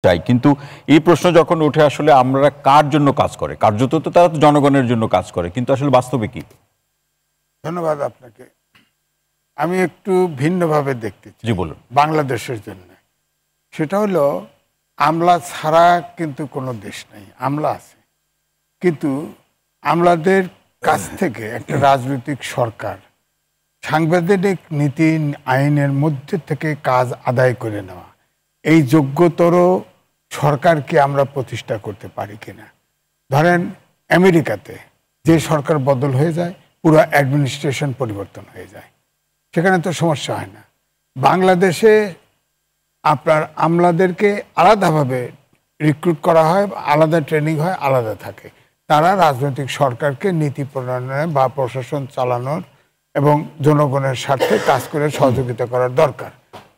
চাই, কিন্তু এই প্রশ্ন যখন ওঠে আসলে আমরা কার জন্য কাজ করে, কার্যত তো তারা তো জনগণের জন্য কাজ করে, কিন্তু আসলে বাস্তবে কি? ধন্যবাদ আপনাকে। আমি একটু ভিন্নভাবে দেখতে চাই। জি বলুন। বাংলাদেশের জন্য সেটা হলো আমলা ছাড়া কিন্তু কোনো দেশ নেই, আমলা আছে, কিন্তু আমলাদের কাছ থেকে একটা রাজনৈতিক সরকার সাংবিধানিক নীতি আইনের মধ্যে থেকে কাজ আদায় করে নেওয়া, এই যোগ্যতর সরকারকে আমরা প্রতিষ্ঠা করতে পারি কিনা। ধরেন আমেরিকাতে যে সরকার বদল হয়ে যায় পুরো অ্যাডমিনিস্ট্রেশন পরিবর্তন হয়ে যায়, সেখানে তো সমস্যা হয় না। বাংলাদেশে আপনার আমলাদেরকে আলাদাভাবে রিক্রুট করা হয়, আলাদা ট্রেনিং হয়, আলাদা থাকে। তারা রাজনৈতিক সরকারকে নীতি প্রণয়নে বা প্রশাসন চালানোর এবং জনগণের স্বার্থে কাজ করে সহযোগিতা করার দরকার।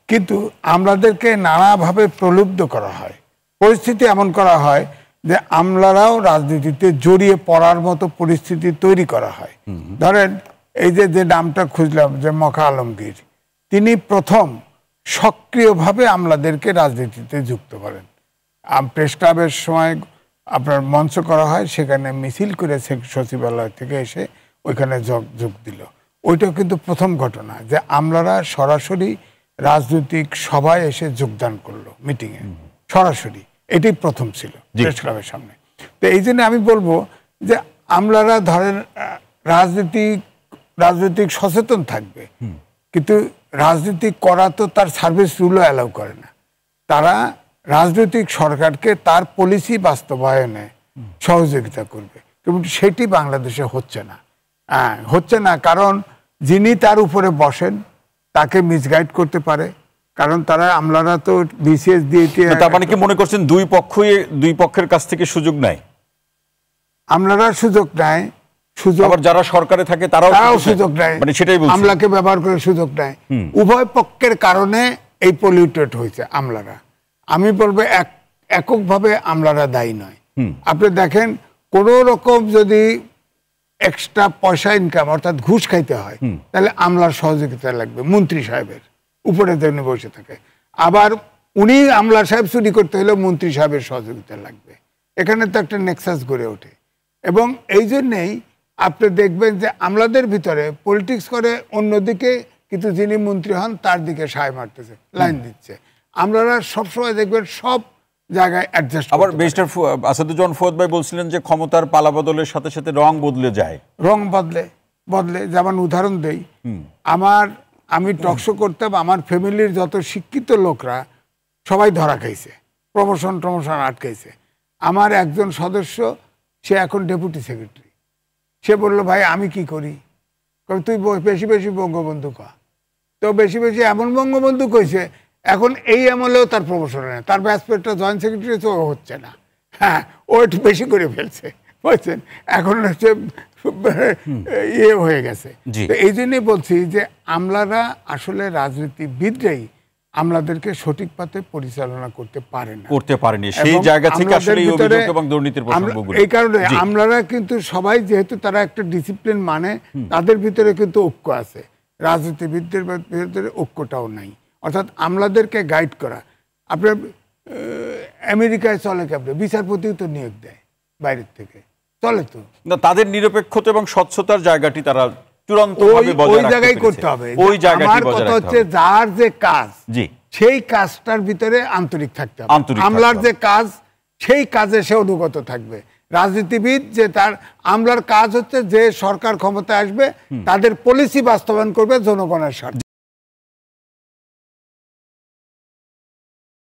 কিন্তু আমলাদেরকে নানাভাবে প্রলুব্ধ করা হয়, পরিস্থিতি এমন করা হয় যে আমলারাও রাজনীতিতে জড়িয়ে পড়ার মতো পরিস্থিতি তৈরি করা হয়। ধরেন এই যে নামটা খুঁজলাম, যে মখা আলমগীর, তিনি প্রথম সক্রিয়ভাবে আমলাদেরকে রাজনীতিতে যুক্ত করেন। প্রেস ক্লাবের সময় আপনার মঞ্চ করা হয়, সেখানে মিছিল করে সচিবালয় থেকে এসে ওইখানে যোগ দিল। ওইটাও কিন্তু প্রথম ঘটনা যে আমলারা সরাসরি রাজনৈতিক সভায় এসে যোগদান করলো, মিটিংয়ে সরাসরি। এটাই প্রথম ছিল প্রেস ক্লাবের সামনে। তো এই জন্য আমি বলবো যে আমলারা ধরেন রাজনৈতিক সচেতন থাকবে, কিন্তু রাজনীতি করা তো তার সার্ভিস রুলও অ্যালাউ করে না। তারা রাজনৈতিক সরকারকে তার পলিসি বাস্তবায়নে সহযোগিতা করবে, কিন্তু সেটি বাংলাদেশে হচ্ছে না। কারণ যিনি তার উপরে বসেন তাকে মিসগাইড করতে পারে, কারণ তারা আমলারা তো বিসিএস দিয়ে। তার মানে কি মনে করছেন দুই পক্ষের কাছ থেকে সুযোগ নেয়? আমলারা সুযোগ নেয়, আবার যারা সরকারে থাকে তারাও সুযোগ নেয়, মানে সেটাই বলছি, আমলাকে ব্যবহার করে সুযোগ নেয়। উভয় পক্ষের কারণে এই পলিউটেড হয়েছে আমলারা। আমি বলবো এককভাবে আমলারা দায়ী নয়। আপনি দেখেন কোন রকম যদি এক্সট্রা পয়সা ইনকাম অর্থাৎ ঘুষ খাইতে হয়, তাহলে আমলার সহযোগিতা লাগবে। মন্ত্রী সাহেবের উপরে তেমনি বসে থাকে, আবার উনি আমলার সাহেব চুরি করতে হলেও মন্ত্রী সাহেবের সহযোগিতা লাগবে। এখানে তো একটা নেক্সাস গড়ে ওঠে। এবং এই জন্যেই আপনি দেখবেন যে আমলাদের ভিতরে পলিটিক্স করে অন্যদিকে, কিন্তু যিনি মন্ত্রী হন তার দিকে সায় মারতেছে, লাইন দিচ্ছে। আমলারা সবসময় দেখবেন সব জায়গায় অ্যাডজাস্ট। আবার মিস্টার আসাদুজ্জামান ফুয়াদ ভাই বলছিলেন যে ক্ষমতার পালাবদলের সাথে সাথে রং বদলে যায়, রং বদলে। যেমন উদাহরণ দেই, আমি টকশো করতাম, আমার ফ্যামিলির যত শিক্ষিত লোকরা সবাই ধরা খাইছে, প্রমোশন আটকাইছে। আমার একজন সদস্য, সে এখন ডেপুটি সেক্রেটারি, সে বললো ভাই আমি কি করি? তুই বেশি বেশি বঙ্গবন্ধু ক। তো বেশি বেশি এমন বঙ্গবন্ধু কইছে, এখন এই আমলেও তার প্রমোশন নেই, তার ব্যাসপেটটা জয়েন্ট সেক্রেটারি তো হচ্ছে না। হ্যাঁ, ও একটু বেশি করে ফেলছে, বুঝছেন? এখন হচ্ছে ইয়ে হয়ে গেছে। এই জন্যই বলছি যে আমলারা আসলে রাজনীতিবিদরাই আমলাদেরকে সঠিক পথে পরিচালনা করতে পারেনি। সেই জায়গা থেকে আসলে এই অভিযোগ এবং দুর্নীতির প্রসঙ্গগুলো, এই কারণে আমলারা কিন্তু সবাই, যেহেতু তারা একটা ডিসিপ্লিন মানে, তাদের ভিতরে কিন্তু ঐক্য আছে। রাজনীতিবিদদের ভিতরে ঐক্যটাও নাই। অর্থাৎ আমলাদেরকে গাইড করা, আপনার আমেরিকায় চলে কেমন, বিচারপতিও তো নিয়োগ দেয় বাইরের থেকে, চলে তো না। তাদের নিরপেক্ষতা এবং স্বচ্ছতার জায়গাটি তারা চূড়ান্তভাবে ওই জায়গায় করতে হবে। আমার কথা হচ্ছে যার যে কাজ, সেই কাজটার ভিতরে আন্তরিক থাকতে হবে। আমলার যে কাজ, সেই কাজে সে অনুগত থাকবে। রাজনীতিবিদ যে তার আমলার কাজ হচ্ছে যে সরকার ক্ষমতায় আসবে তাদের পলিসি বাস্তবায়ন করবে জনগণের স্বার্থে।